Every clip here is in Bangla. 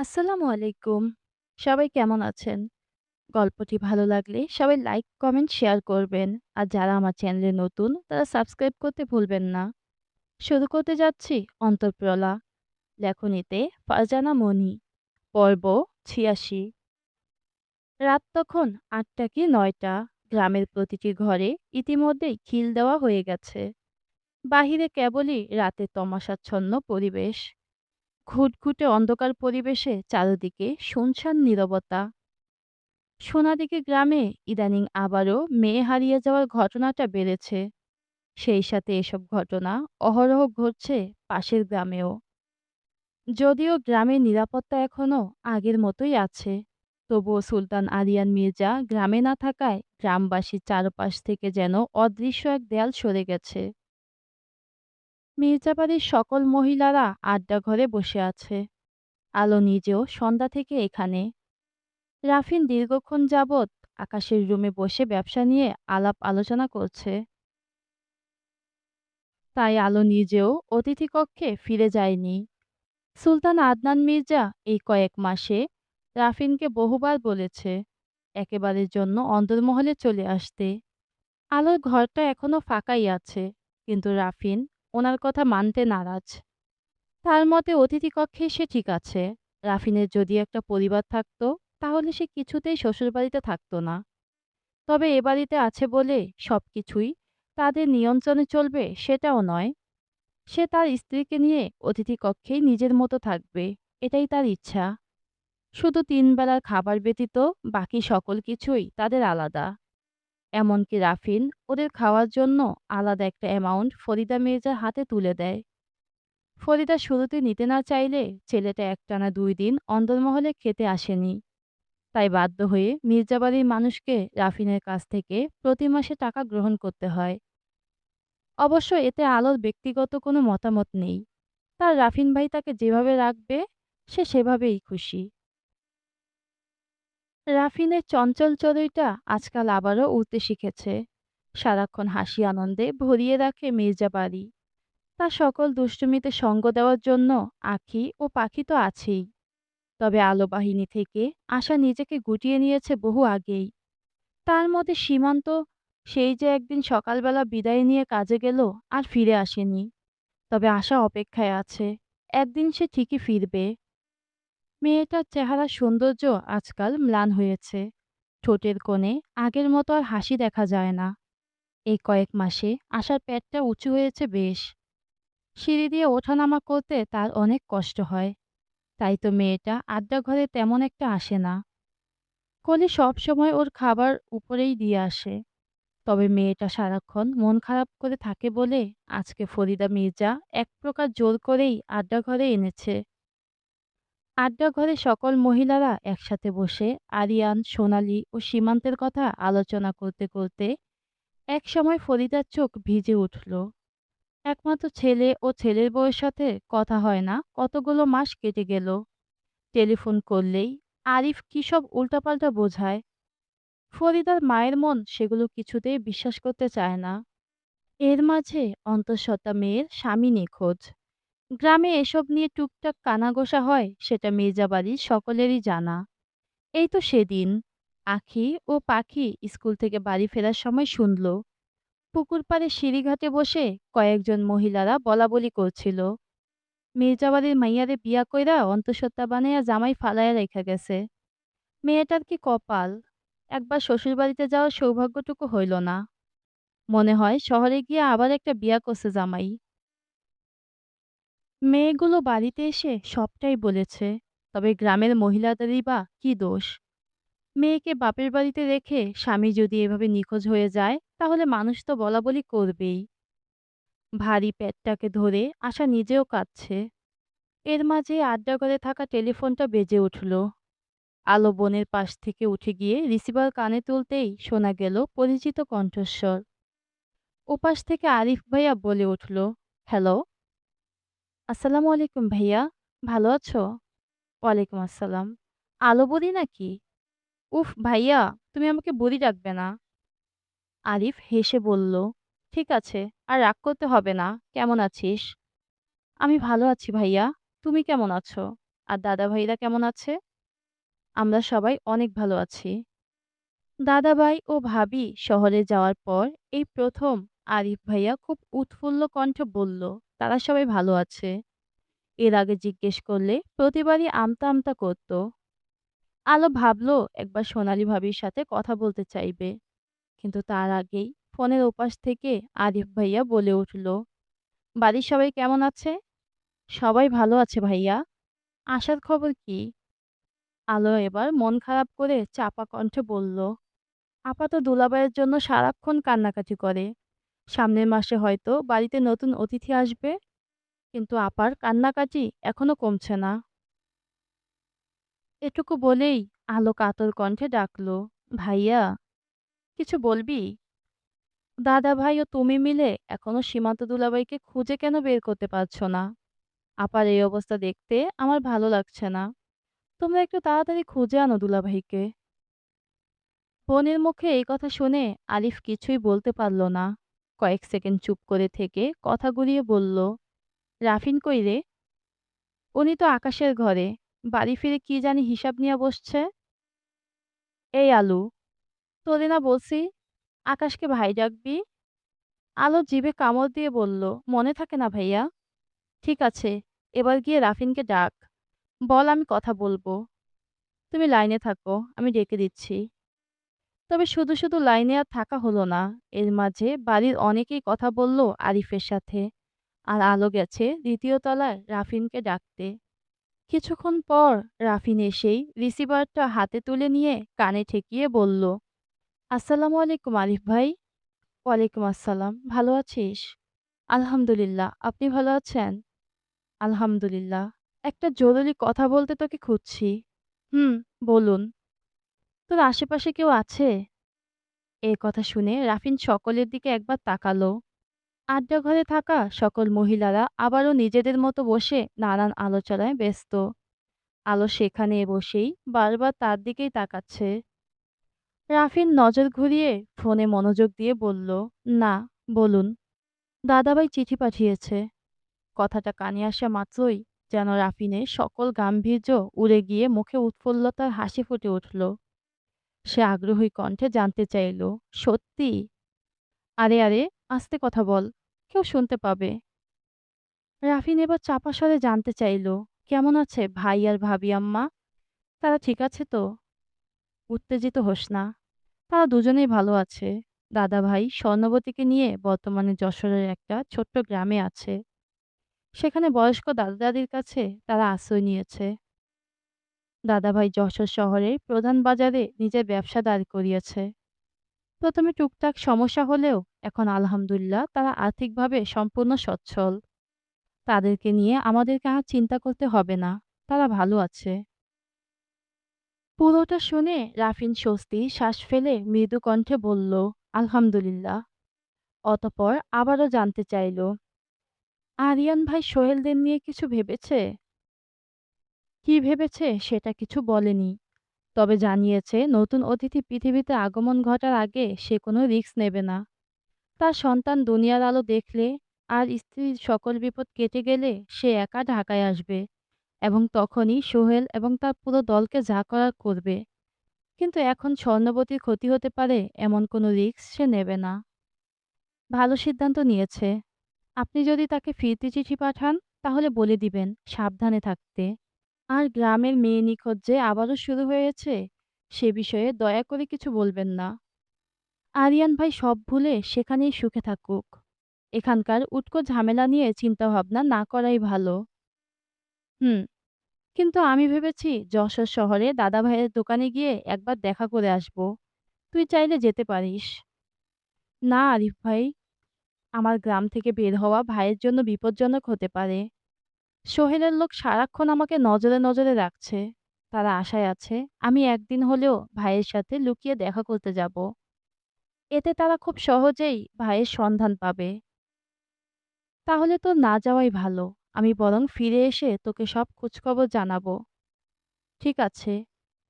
আসসালামু আলাইকুম। সবাই কেমন আছেন? গল্পটি ভালো লাগলে সবাই লাইক, কমেন্ট, শেয়ার করবেন। আর যারা আমার চ্যানেলে নতুন তারা সাবস্ক্রাইব করতে ভুলবেন না। শুরু করতে যাচ্ছি অন্তঃপ্রলা। লেখনীতে ফারজানা মনি। পর্ব ৮৬। রাত তখন ৮টা কি ৯টা। গ্রামের প্রতিটি ঘরে ইতিমধ্যেই খিল দেওয়া হয়ে গেছে। বাহিরে কেবলই রাতের তমাশাচ্ছন্ন পরিবেশ। ঘুটঘুটে অন্ধকার পরিবেশে চারদিকে শুনশান নীরবতা। সোনাদিঘি গ্রামে ইদানিং আবারও মেয়ে হারিয়ে যাওয়ার ঘটনাটা বেড়েছে। সেই সাথে এসব ঘটনা অহরহ ঘটছে পাশের গ্রামেও। যদিও গ্রামের নিরাপত্তা এখনো আগের মতোই আছে, তবুও সুলতান আরিয়ান মির্জা গ্রামে না থাকায় গ্রামবাসীর চারপাশ থেকে যেন অদৃশ্য এক দেয়াল সরে গেছে। মির্জাবাড়ির সকল মহিলারা আড্ডা ঘরে বসে আছে। আলো নিজেও সন্ধ্যা থেকে এখানে। রাফিন দীর্ঘক্ষণ যাবৎ আকাশের রুমে বসে ব্যবসা নিয়ে আলাপ আলোচনা করছে। তাই আলো নিজেও অতিথি কক্ষে ফিরে যায়নি। সুলতান আদনান মির্জা এই কয়েক মাসে রাফিনকে বহুবার বলেছে একেবারের জন্য অন্দরমহলে চলে আসতে। আলোর ঘরটা এখনো ফাঁকাই আছে, কিন্তু রাফিন ওনার কথা মানতে নারাজ। তার মতে অতিথি কক্ষে সে ঠিক আছে। রাফিনের যদি একটা পরিবার থাকতো তাহলে সে কিছুতেই শ্বশুরবাড়িতে থাকতো না। তবে এ বাড়িতে আছে বলে সবকিছুই তাদের নিয়ন্ত্রণে চলবে সেটাও নয়। সে তার স্ত্রীকে নিয়ে অতিথি কক্ষেই নিজের মতো থাকবে, এটাই তার ইচ্ছা। শুধু ৩ বেলার খাবার ব্যতীত বাকি সকল কিছুই তাদের আলাদা। এমনকি রাফিন ওদের খাওয়ার জন্য আলাদা একটা অ্যামাউন্ট ফরিদা মির্জার হাতে তুলে দেয়। ফরিদা শুরুতে নিতে না চাইলে ছেলেটা একটানা ২ দিন অন্দরমহলে খেতে আসেনি। তাই বাধ্য হয়ে মির্জাবাড়ির মানুষকে রাফিনের কাছ থেকে প্রতি মাসে টাকা গ্রহণ করতে হয়। অবশ্য এতে আলোর ব্যক্তিগত কোনো মতামত নেই। তার রাফিন ভাই তাকে যেভাবে রাখবে সে সেভাবেই খুশি। রাফিনের চঞ্চল চড়ুইটা আজকাল আবারও উড়তে শিখেছে। সারাক্ষণ হাসি আনন্দে ভরিয়ে রাখে মির্জাবাড়ি। তার সকল দুষ্টুমিতে সঙ্গ দেওয়ার জন্য আঁখি ও পাখি তো আছেই। তবে আলো বাহিনী থেকে আশা নিজেকে গুটিয়ে নিয়েছে বহু আগেই। তার মতে সীমান্ত সেই যে একদিন সকালবেলা বিদায় নিয়ে কাজে গেল আর ফিরে আসেনি। তবে আশা অপেক্ষায় আছে, একদিন সে ঠিকই ফিরবে। মেয়েটার চেহারার সৌন্দর্য আজকাল ম্লান হয়েছে। ঠোঁটের কোণে আগের মতো আর হাসি দেখা যায় না। এই কয়েক মাসে আশার পেটটা উঁচু হয়েছে বেশ। সিঁড়ি দিয়ে ওঠানামা করতে তার অনেক কষ্ট হয়। তাই তো মেয়েটা আড্ডা ঘরে তেমন একটা আসে না। কলি সবসময় ওর খাবার উপরেই দিয়ে আসে। তবে মেয়েটা সারাক্ষণ মন খারাপ করে থাকে বলে আজকে ফরিদা মির্জা এক প্রকার জোর করেই আড্ডা ঘরে এনেছে। আড্ডা ঘরে সকল মহিলারা একসাথে বসে আরিয়ান, সোনালি ও সীমান্তের কথা আলোচনা করতে করতে এক সময় ফরিদার চোখ ভিজে উঠল। একমাত্র ছেলে ও ছেলের বউয়ের সাথে কথা হয় না কতগুলো মাস কেটে গেল। টেলিফোন করলেই আরিফ কী সব উল্টাপাল্টা বোঝায়। ফরিদার মায়ের মন সেগুলো কিছুতেই বিশ্বাস করতে চায় না। এর মাঝে অন্তঃসত্ত্বা মেয়ের স্বামী নিখোঁজ। গ্রামে এসব নিয়ে টুকটাক কানাঘোষা হয়, সেটা মির্জাবাড়ির সকলেরই জানা। এই তো সেদিন আখি ও পাখি স্কুল থেকে বাড়ি ফেরার সময় শুনল পুকুর পাড়ে সিঁড়িঘাটে বসে কয়েকজন মহিলারা বলাবলি করছিল, মির্জাবাড়ির মাইয়ারে বিয়া কইরা অন্তঃসত্ত্বা বানাইয়া জামাই ফালাইয়া রেখা গেছে। মেয়েটার কি কপাল, একবার শ্বশুরবাড়িতে যাওয়ার সৌভাগ্যটুকু হইল না। মনে হয় শহরে গিয়ে আবার একটা বিয়া করছে জামাই। মেয়েগুলো বাড়িতে এসে সবটাই বলেছে। তবে গ্রামের মহিলাদেরই বা কি দোষ? মেয়েকে বাপের বাড়িতে রেখে স্বামী যদি এভাবে নিখোঁজ হয়ে যায় তাহলে মানুষ তো বলাবলি করবেই। ভারী পেটটাকে ধরে আশা নিজেও কাঁদছে। এর মাঝে আড্ডা ঘরে থাকা টেলিফোনটা বেজে উঠল। আলো বোনের পাশ থেকে উঠে গিয়ে রিসিভার কানে তুলতেই শোনা গেল পরিচিত কণ্ঠস্বর। ওপাশ থেকে আরিফ ভাইয়া বলে উঠল, হ্যালো। আসসালামু আলাইকুম ভাইয়া, ভালো আছো? ওয়ালাইকুম আসসালাম। আলো বুড়ি নাকি? উফ ভাইয়া, তুমি আমাকে বুড়ি ডাকবে না। আরিফ হেসে বলল, ঠিক আছে, আর রাগ করতে হবে না। কেমন আছিস? আমি ভালো আছি ভাইয়া, তুমি কেমন আছো? আর দাদাভাইরা কেমন আছে? আমরা সবাই অনেক ভালো আছি। দাদাভাই ও ভাবি শহরে যাওয়ার পর এই প্রথম আরিফ ভাইয়া খুব উৎফুল্ল কণ্ঠে বলল, তারা সবাই ভালো আছে। এর আগে জিজ্ঞেস করলে প্রতিবারই আমতা আমতা করত। আলো ভাবলো একবার সোনালী ভাবির সাথে কথা বলতে চাইবে, কিন্তু তার আগেই ফোনের ওপাশ থেকে আরিফ ভাইয়া বলে উঠল, বাড়ির সবাই কেমন আছে? সবাই ভালো আছে ভাইয়া। আশার খবর কি? আলো এবার মন খারাপ করে চাপা কণ্ঠে বলল, আপা তো দুলাভাইয়ের জন্য সারাক্ষণ কান্নাকাটি করে। সামনের মাসে হয়তো বাড়িতে নতুন অতিথি আসবে, কিন্তু আপার কান্নাকাটি এখনো কমছে না। এটুকু বলেই আলো কাতর কণ্ঠে ডাকলো, ভাইয়া কিছু বলবি? দাদা ভাই ও তুমি মিলে এখনো সীমান্ত দুলাভাইকে খুঁজে কেন বের করতে পারছো না? আপার এই অবস্থা দেখতে আমার ভালো লাগছে না। তোমরা একটু তাড়াতাড়ি খুঁজে আনো দুলাভাইকে। বোনের মুখে এই কথা শুনে আলিফ কিছুই বলতে পারল না। কয়েক সেকেন্ড চুপ করে থেকে কথা ঘুরিয়ে বলল, রাফিন কই রে? উনি তো আকাশের ঘরে। বাড়ি ফিরে কি জানি হিসাব নিয়ে বসছে। এই আলু, তোরে না বলছি আকাশকে ভাই ডাকবি? আলো জিভে কামড় দিয়ে বলল, মনে থাকে না ভাইয়া? ঠিক আছে, এবার গিয়ে রাফিনকে ডাক। বল আমি কথা বলবো। তুমি লাইনে থাকো, আমি ডেকে দিচ্ছি। তবে শুধু শুধু লাইনে আর থাকা হলো না। এর মাঝে বাড়ির অনেকেই কথা বলল আরিফের সাথে। আর আলো গেছে দ্বিতীয় তলায় রাফিনকে ডাকতে। কিছুক্ষণ পর রাফিন এসেই রিসিভারটা হাতে তুলে নিয়ে কানে ঠেকিয়ে বলল, আসসালামু আলাইকুম আরিফ ভাই। ওয়ালাইকুম আসসালাম, ভালো আছিস? আলহামদুলিল্লাহ, আপনি ভালো আছেন? আলহামদুলিল্লাহ। একটা জরুরি কথা বলতে তোকে খুঁজছি। হুম, বলুন। তোর আশেপাশে কেউ আছে? এই কথা শুনে রাফিন সকলের দিকে একবার তাকালো। আড্ডা ঘরে থাকা সকল মহিলারা আবারও নিজেদের মতো বসে নানান আলোচনায় ব্যস্ত। আলো সেখানে বসেই বারবার তার দিকেই তাকাচ্ছে। রাফিন নজর ঘুরিয়ে ফোনে মনোযোগ দিয়ে বলল, না, বলুন। দাদাভাই চিঠি পাঠিয়েছে। কথাটা কানে আসা মাত্রই যেন রাফিনের সকল গাম্ভীর্য উড়ে গিয়ে মুখে উৎফুল্লতার হাসি ফুটে উঠল। সে আগ্রহী কণ্ঠে জানতে চাইল, সত্যি? আরে আরে, আস্তে কথা বল, কেউ শুনতে পাবে। রাফিন এবার চাপা স্বরে জানতে চাইল, কেমন আছে ভাই আর ভাবি আম্মা? তারা ঠিক আছে তো? উত্তেজিত হোস না, তারা দুজনেই ভালো আছে। দাদা ভাই স্বর্ণবতীকে নিয়ে বর্তমানে যশোরের একটা ছোট্ট গ্রামে আছে। সেখানে বয়স্ক দাদা দাদির কাছে তারা আশ্রয় নিয়েছে। দাদাভাই যশোর শহরের প্রধান বাজারে নিজের ব্যবসা দাঁড় করিয়েছে। প্রথমে টুকটাক সমস্যা হলেও এখন আলহামদুলিল্লাহ তারা আর্থিকভাবে সম্পূর্ণ সচ্ছল। তাদেরকে নিয়ে আমাদেরকে আর চিন্তা করতে হবে না। তারা ভালো আছে। পুরোটা শুনে রাফিন স্বস্তি শ্বাস ফেলে মৃদু কণ্ঠে বলল, আলহামদুলিল্লাহ। অতঃপর আবারও জানতে চাইল, আরিয়ান ভাই সোহেলদের নিয়ে কিছু ভেবেছে? কি ভেবেছে সেটা কিছু বলেনি। তবে জানিয়েছে নতুন অতিথি পৃথিবীতে আগমন ঘটার আগে সে কোনো রিস্ক নেবে না। তার সন্তান দুনিয়ার আলো দেখলে আর স্ত্রীর সকল বিপদ কেটে গেলে সে একা ঢাকায় আসবে এবং তখনই সোহেল এবং তার পুরো দলকে যা করার করবে। কিন্তু এখন স্বর্ণবতীর ক্ষতি হতে পারে এমন কোনো রিস্ক সে নেবে না। ভালো সিদ্ধান্ত নিয়েছে। আপনি যদি তাকে ফিরতি চিঠি পাঠান তাহলে বলে দিবেন সাবধানে থাকতে। আর গ্রামের মেয়ে নিখোঁজ যে আবারও শুরু হয়েছে সে বিষয়ে দয়া করে কিছু বলবেন না। আরিয়ান ভাই সব ভুলে সেখানেই সুখে থাকুক। এখানকার উটকো ঝামেলা নিয়ে চিন্তাভাবনা না করাই ভালো। হুম, কিন্তু আমি ভেবেছি যশোর শহরে দাদা ভাইয়ের দোকানে গিয়ে একবার দেখা করে আসব। তুই চাইলে যেতে পারিস। না আরিফ ভাই, আমার গ্রাম থেকে বের হওয়া ভাইয়ের জন্য বিপজ্জনক হতে পারে। সোহেলের লোক সারাক্ষণ আমাকে নজরে নজরে রাখছে। তারা আশায় আছে আমি একদিন হলেও ভাইয়ের সাথে লুকিয়ে দেখা করতে যাব। এতে তারা খুব সহজেই ভাইয়ের সন্ধান পাবে। তাহলে তো না যাওয়াই ভালো। আমি বরং ফিরে এসে তোকে সব খোঁজখবর জানাবো। ঠিক আছে।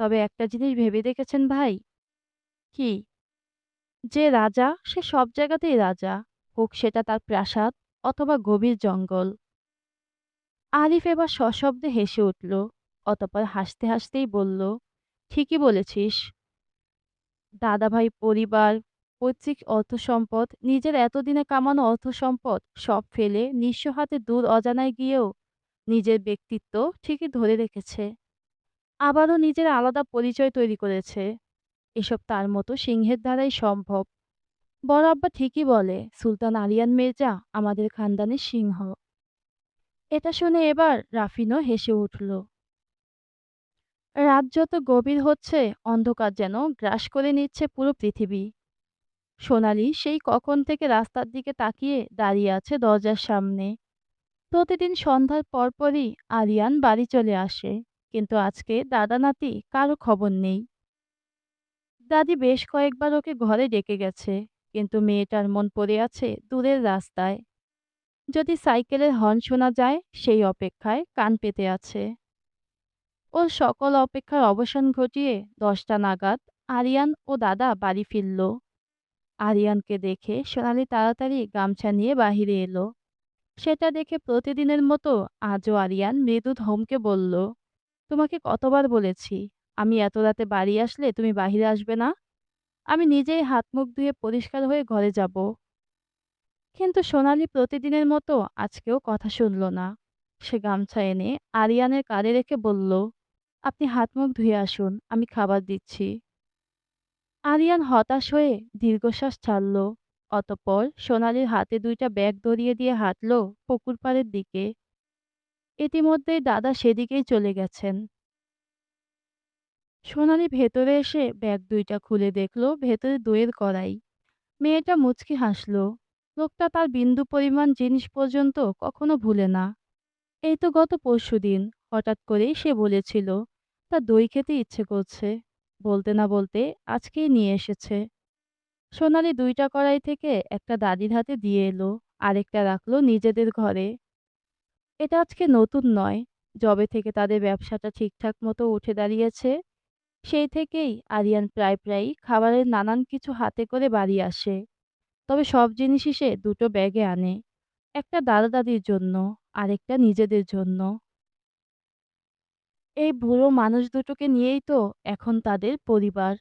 তবে একটা জিনিস ভেবে দেখেছেন ভাই? কি? যে রাজা সে সব জায়গাতেই রাজা। হোক সেটা তার প্রাসাদ অথবা গভীর জঙ্গল। আরিফ এবার সশব্দে হেসে উঠল। অতঃপর হাসতে হাসতেই বলল, ঠিকই বলেছিস। দাদাভাই পরিবার, পৈতৃক অর্থসম্পদ, নিজের এতদিনে কামানো অর্থসম্পদ সব ফেলে নিঃস্ব হাতে দূর অজানায় গিয়েও নিজের ব্যক্তিত্ব ঠিকই ধরে রেখেছে। আবারও নিজের আলাদা পরিচয় তৈরি করেছে। এসব তার মতো সিংহের দ্বারাই সম্ভব। বড় আব্বা ঠিকই বলে, সুলতান আলিয়ান মির্জা আমাদের খানদানের সিংহ। এটা শুনে এবার রাফিনও হেসে উঠল। রাত যত গভীর হচ্ছে, অন্ধকার যেন গ্রাস করে নিচ্ছে পুরো পৃথিবী। সোনালি সেই কখন থেকে রাস্তার দিকে তাকিয়ে দাঁড়িয়ে আছে দরজার সামনে। প্রতিদিন সন্ধ্যার পরপরই আরিয়ান বাড়ি চলে আসে, কিন্তু আজকে দাদা নাতি কারো খবর নেই। দাদি বেশ কয়েকবার ওকে ঘরে ডেকে গেছে, কিন্তু মেয়েটার মন পড়ে আছে দূরের রাস্তায়। যদি সাইকেলের হর্ন শোনা যায়, সেই অপেক্ষায় কান পেতে আছে। ওর সকল অপেক্ষার অবসান ঘটিয়ে 10টা নাগাদ আরিয়ান ও দাদা বাড়ি ফিরল। আরিয়ানকে দেখে সোনালি তাড়াতাড়ি গামছা নিয়ে বাহিরে এলো। সেটা দেখে প্রতিদিনের মতো আজও আরিয়ান মৃদু ধমকে বলল, তোমাকে কতবার বলেছি, আমি এত রাতে বাড়ি আসলে তুমি বাহিরে আসবে না। আমি নিজেই হাত মুখ ধুয়ে পরিষ্কার হয়ে ঘরে যাব। কিন্তু সোনালি প্রতিদিনের মতো আজকেও কথা শুনল না। সে গামছা এনে আরিয়ানের কাঁধে রেখে বলল, আপনি হাত মুখ ধুয়ে আসুন, আমি খাবার দিচ্ছি। আরিয়ান হতাশ হয়ে দীর্ঘশ্বাস ছাড়ল। অতঃপর সোনালির হাতে 2টা ব্যাগ ধরিয়ে দিয়ে হাঁটল পুকুর পাড়ের দিকে। ইতিমধ্যেই দাদা সেদিকেই চলে গেছেন। সোনালি ভেতরে এসে ব্যাগ 2টা খুলে দেখল ভেতরে দইয়ের কড়াই। মেয়েটা মুচকি হাসল। লোকটা তার বিন্দু পরিমাণ জিনিস পর্যন্ত কখনো ভুলে না। এই তো গত পরশুদিন হঠাৎ করেই সে বলেছিল তার দই খেতে ইচ্ছে করছে। বলতে না বলতে আজকেই নিয়ে এসেছে। সোনালি 2টা কড়াই থেকে একটা দাদির হাতে দিয়ে এলো, আরেকটা রাখলো নিজেদের ঘরে। এটা আজকে নতুন নয়। যবে থেকে তাদের ব্যবসাটা ঠিকঠাক মতো উঠে দাঁড়িয়েছে, সেই থেকেই আরিয়ান প্রায়ই খাবারের নানান কিছু হাতে করে বাড়ি আসে। তবে সব জিনিসই সে 2টো ব্যাগে আনে। একটা দাদা দাদির জন্য, আরেকটা নিজেদের জন্য। এই বুড়ো মানুষ দুটোকে নিয়েই তো এখন তাদের পরিবার।